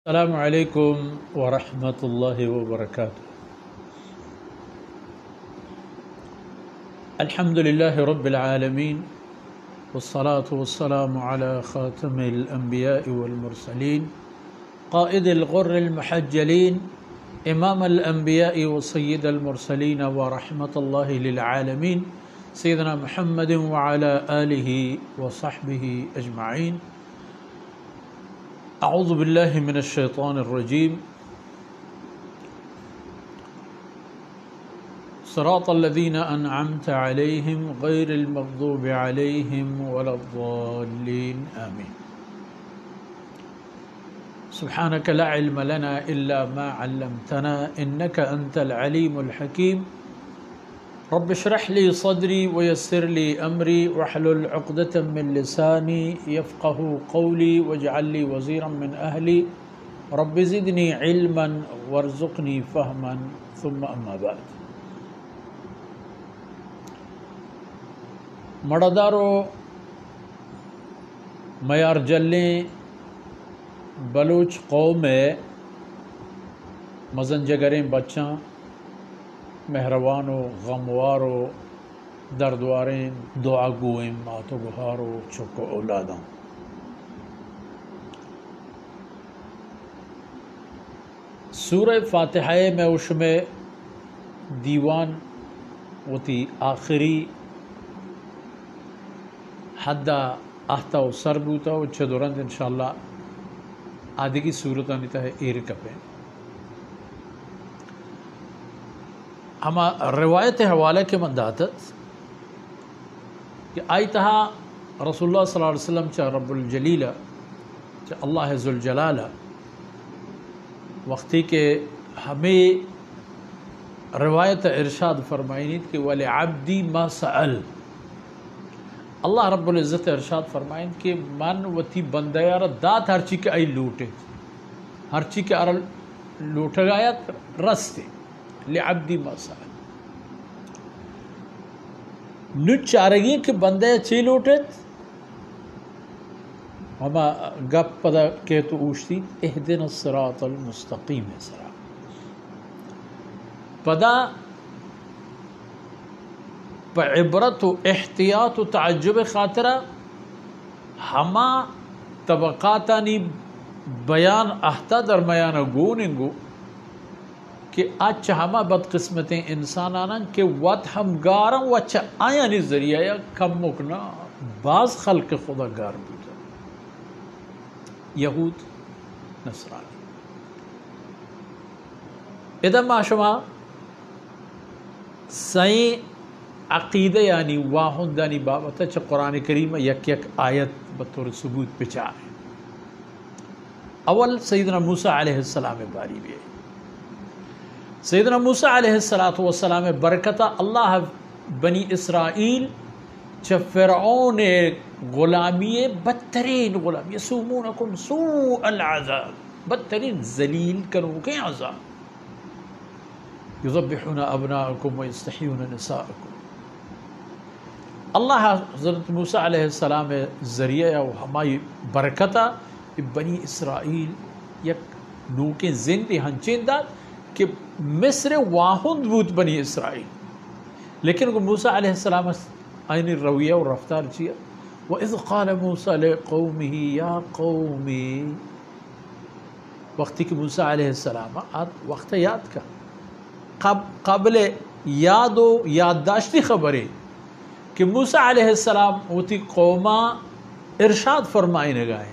السلام علیکم ورحمۃ اللہ وبرکاتہ۔ الحمد للہ رب العالمین والصلاة والسلام علی خاتم الانبیاء والمرسلین قائد الغر المحجلین امام الانبیاء وسید المرسلین ورحمۃ اللہ للعالمین سیدنا محمد وعلی آلہ وصحبہ اجمعین۔ اعوذ باللہ من الشیطان الرجیم۔ صراط الذین انعمت علیہم غیر المغضوب علیہم ولا الضالین آمین۔ سبحانک لا علم لنا الا ما علمتنا انک انت العلیم الحکیم۔ رب اشرح لي صدري ويسر لي أمري واحلل عقدة من لساني يفقه قولي واجعل لي وزيرا من أهلي رب زدني علما وارزقني فهما ثم أما بعد۔ مڑدارو میار جلیں بلوچ قوم مزنجگریں بچاں مہروانو غموارو دردواریں دعا گوئیں ماتو گہارو چکو اولاداں۔ سورہ فاتحہ میں اس میں دیوان وتی آخری حدہ آہتا و سر بوتا و چدورند انشاءاللہ آدھی کی صورتہ نیتا ہے ایرکپیں۔ ہما روایت حوالے کے منداتت کہ آئی تہا رسول اللہ صلی اللہ علیہ وسلم چا رب الجلیلہ چا اللہ ذوالجلالہ وقتی کہ ہمیں روایت ارشاد فرمائنید کہ وَلِعَبْدِ مَا سَأَلْ، اللہ رب العزت ارشاد فرمائن کہ من وتی بندیار دات ہر چی کے آئی لوٹے ہر چی کے آر لوٹ گایا رستے لعبدی ما سأل۔ نچ چارگی کہ بندے چی لوٹت ہما گپ پدا کہتو اوشتی اہدنا الصراط المستقیم سرا پدا پا عبرت و احتیاط و تعجب خاطرہ ہما طبقاتانی بیان احتا درمیان گوننگو کہ اچھا ہما بدقسمتیں انسانانا کہ وات ہم گارن وچا آیانی ذریعہ یا کم مکنا بعض خلق خدا گار بودا یہود نصرانی۔ ادھا ما شما سائیں عقیدہ یعنی واہندانی بابتا چا قرآن کریم یک یک آیت بطور ثبوت پچا ہے۔ اول سیدنا موسیٰ علیہ السلام باری بھی ہے۔ سیدنا موسیٰ علیہ السلام برکتہ اللہ بنی اسرائیل چا فرعون غلامی بدترین غلامی یسومونکم سوء العذاب بدترین ذلیل کنو کے عذاب یذبحون ابناءکم ویستحیون نساءکم۔ اللہ حضرت موسیٰ علیہ السلام ذریعہ و ہمائی برکتہ بنی اسرائیل یک نوکیں زندی ہنچین داد کہ مصر واہند بود بنی اسرائیل، لیکن موسیٰ علیہ السلام آئینی رویہ و رفتار چیا وَإِذْ قَالَ مُوسَى لِقَوْمِهِ يَا قَوْمِ، وقتی کہ موسیٰ علیہ السلام وقت یاد کا قبل یاد و یادداشتی خبریں کہ موسیٰ علیہ السلام ہوتی قومہ ارشاد فرمائنے گئے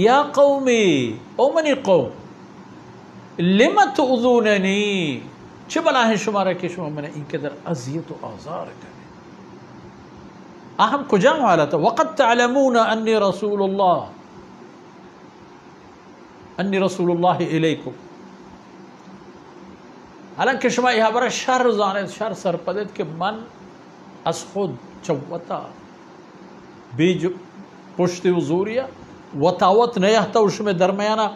یا قومی او منی قوم لم تؤذوننی چھ بلا ہے شمارا کہ شما میں نے ان کے در اذیت و آزار کرے۔ اہم کجا حالا تھا وقد تعلمون انی رسول اللہ الیکم، حالانکہ شما یہاں برا شر زانت شر سرپدت کہ من از خود چوتا بیج پشت و زوریا وطاوت نیہتا اس میں درمیانا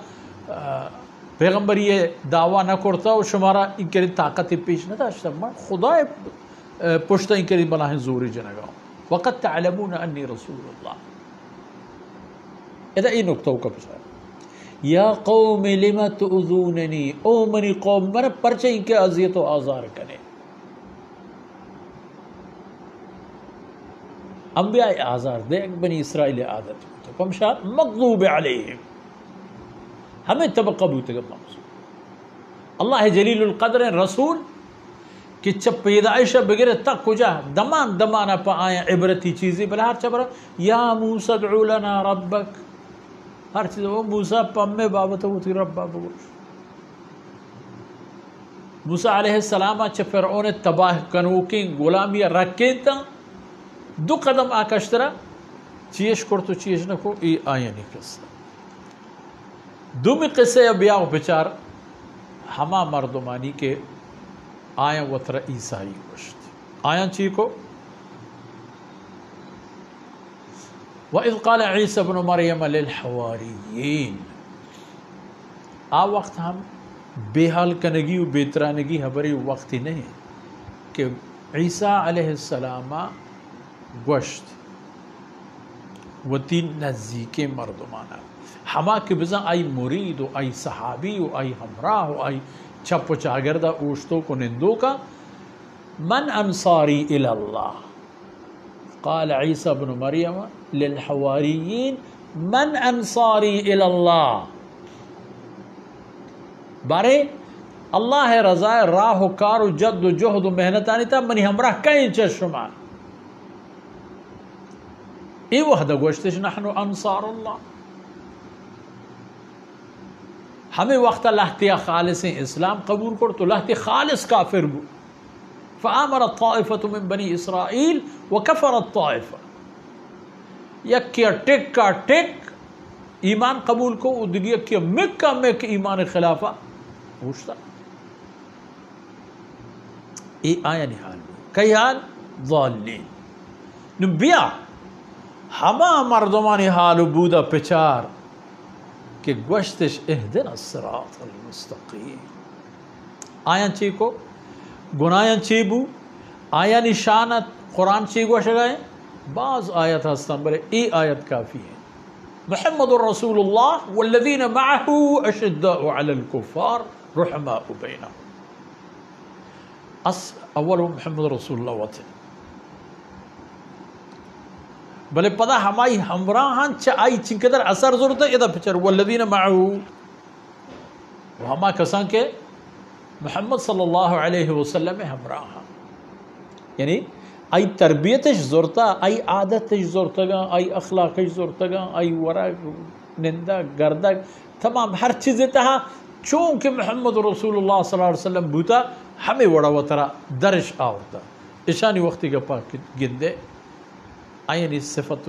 پیغمبری دعویٰ نہ کرتا و شمارا ان کے طاقت پیش نہ داشتا من خدا پشتا ان کے بنا ہے زوری جنگاؤں وقد تعلمون انی رسول اللہ۔ اذا ای نکتہ کا پسا یا قوم لم تؤذوننی، او منی قوم من پرچیں کے اذیت و آزار کرے. انبیاء آزار دے بنی اسرائیل عادت ہوتا پمشات مغضوب علیہم ہمیں طبقہ بوتے گا مقصود. اللہ جلیل القدر رسول کہ چپ پیدائش بگرے تک کجا دمان دمانا پا آیا عبرتی چیزی بلا ہر چبرا یا موسیٰ ادعو لنا ربک، ہر چیز وہ موسیٰ پمے بابتا ہوتی رب بابوش. موسیٰ علیہ السلام چپ فرعون تباہ کنوکیں غلامی رکھیں تا دو قدم آکشترا چیش کرتو چیش نکو ای آئینی قصہ. دومی قصہ بیاو بچار ہما مردمانی کے آیا وطر عیسائی گوشت آیا چی کو وَإِذْ قَالَ عِيسَى ابْنُ مَرْيَمَ لِلْحَوَارِيِّينَ. آ وقت ہم بے حال کنگی و بیترانگی ہبری وقت ہی نہیں کہ عیسیٰ علیہ السلام گوشت و تین نزدیک مردمانا ہما کے بزا آئی مرید و آئی صحابی و آئی ہمراہ و آئی چپ و چاگردہ اوشتوں کو نندوں کا من انصاری الاللہ. قال عیسیٰ ابن مریم للحواریین من انصاری الاللہ. بارے اللہ رضا راہ و کار و جد و جہد و محنتانی تا منی ہمراہ کہیں چشمہ ای وحدہ گوشتش نحن انصار اللہ. ہمیں وقت لہتیا خالص اسلام قبول کر تو لہتی خالص کافر بو. فآمرت طائفة من بنی اسرائیل وکفرت طائفہ. یکیا ٹک کا ٹک ایمان قبول کو ادگی یکیا مک کا مک ایمان خلافہ پوچھتا. ای آیا نحال کئی حال ضالین نبیا ہما مردمانی حال بودا پچار کہ گوشتش اہدنا الصراط المستقیم. آیاں چی کو گناہاں چی بو آیا نشانت قرآن چی گوش گئے بعض آیت ہستان بلے ای آیت کافی ہے. محمد رسول اللہ والذین معه اشداء علی الکفار رحماء بینہم. اول محمد رسول اللہ وطن بلے پدا ہمائی ہمراہاں آئی چنکدر اثر ضرورت ہے ادھا پچھر والذین معہو ہما کسان کے محمد صلی اللہ علیہ وسلم ہمراہاں یعنی آئی تربیتش ضرورتا آئی عادتش ضرورتگا آئی اخلاقش ضرورتگا آئی ورق نندہ گردگ تمام ہر چیز تہا چونکہ محمد رسول اللہ صلی اللہ علیہ وسلم بوتا ہمیں وڑا وطرہ درش آورتا اشانی وقتی کا پاک گندے آئینی صفت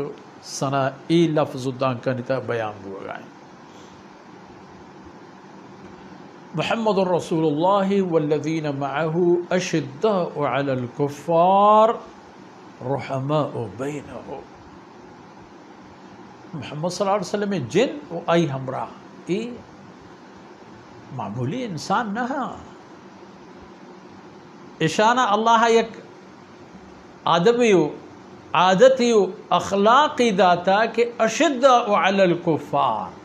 سنا ای لفظ دان کا نتا بیان ہوا گئے. محمد رسول اللہ والذین معه اشداء علی الکفار رحماء بینہم. محمد صلی اللہ علیہ وسلم جن و آئی ہمراہ ای معمولی انسان نہ اشانہ اللہ یک آدمی عادتی و اخلاقی داتا کہ اشداء علی الکفار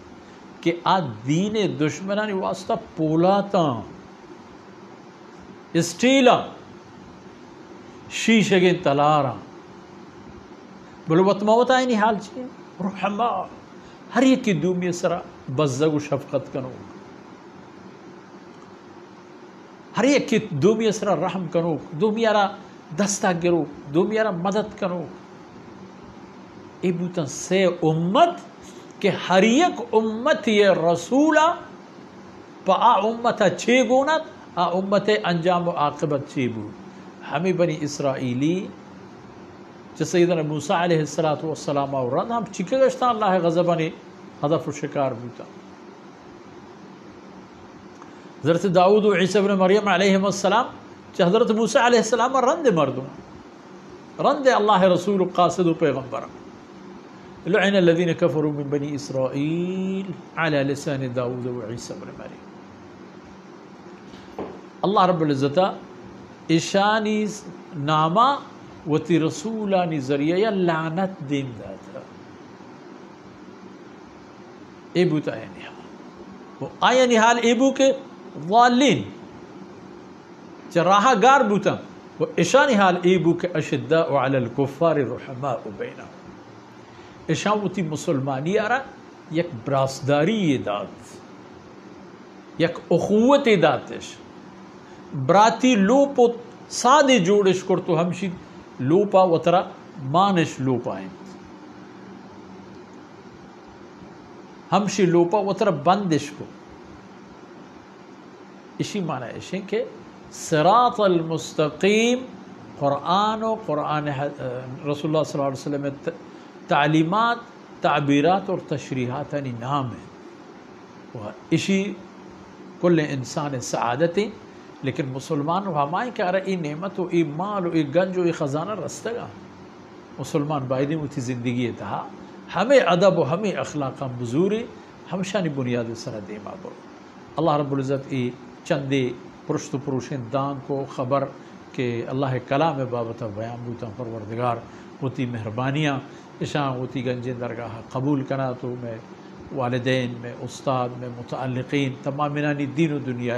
کہ آج دین دشمنانی واسطہ پولاتا اسٹیلا شیشگیں تلارا بلو بطموتا اینی حال چیئے رحمہ ہر ایک کی دومی سرا بزدگ و شفقت کنو ہر ایک کی دومی سرا رحم کنو دومی ارا دستا گرو دومی ارا مدد کنو. ای بوتن سے امت کہ ہر ایک امت یہ رسولہ پا آ امتا چھے گونت آ امت انجام و عاقبت چھے بو. ہمیں بنی اسرائیلی جو سیدنا موسیٰ علیہ السلام اور رد ہم چکے گشتا اللہ غضبانی ہدف و شکار بوتا. حضرت داؤد و عیسیٰ بن مریم علیہ السلام چاہ حضرت موسیٰ علیہ السلام رند مردم رند اللہ رسول و قاصد و پیغمبر. لعن الذین کفروا من بنی اسرائیل علی لسان داؤد و عیسیٰ بن مریم. اللہ رب العزتہ اشانی نامہ و تی رسولانی ذریعہ یا لعنت دین داتا اے بوتا ہے نیا و آیا نحال ایبو کے ضالین چراہا گار بوتا و اشان حال ایبو کے اشداء علی الکفار رحماء بینہم اشان وتی مسلمانی آرا یک براسداری داد یک اخوت داتش براتی لوپو سادے جوڑش کرتو ہمشی لوپا وطرا مانش لوپائیں ہمشی لوپا وطرا بندش کو اسی معنی ہے کہ صراط المستقیم قرآن و قرآن رسول اللہ صلی اللہ علیہ وسلم تعلیمات تعبیرات اور تشریحات نام ہے اسی کل انسان سعادتیں لیکن مسلمان ہمائیں کہ ارے ای نعمت و ای مال و ای گنج و ای خزانہ رستگا مسلمان بائدیں ہوتی زندگی تہا ہمیں ادب و ہمیں اخلاقا بزوری ہمشانی بنیاد سر دیما برو اللہ رب العزت ای چندے پرشت و پروشن دان کو خبر کہ اللہ کلام بابتا بیان بوتا پروردگار ہوتی مہربانیاں اشان ہوتی گنجین درگاہ قبول کنا تو میں والدین میں استاد میں متعلقین تمامنانی دین و دنیا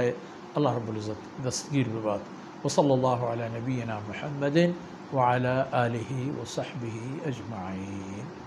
اللہ رب العزت دستگیر ببات وصلی اللہ علی نبینا محمد وعلی آلہ وصحبہ اجمعین.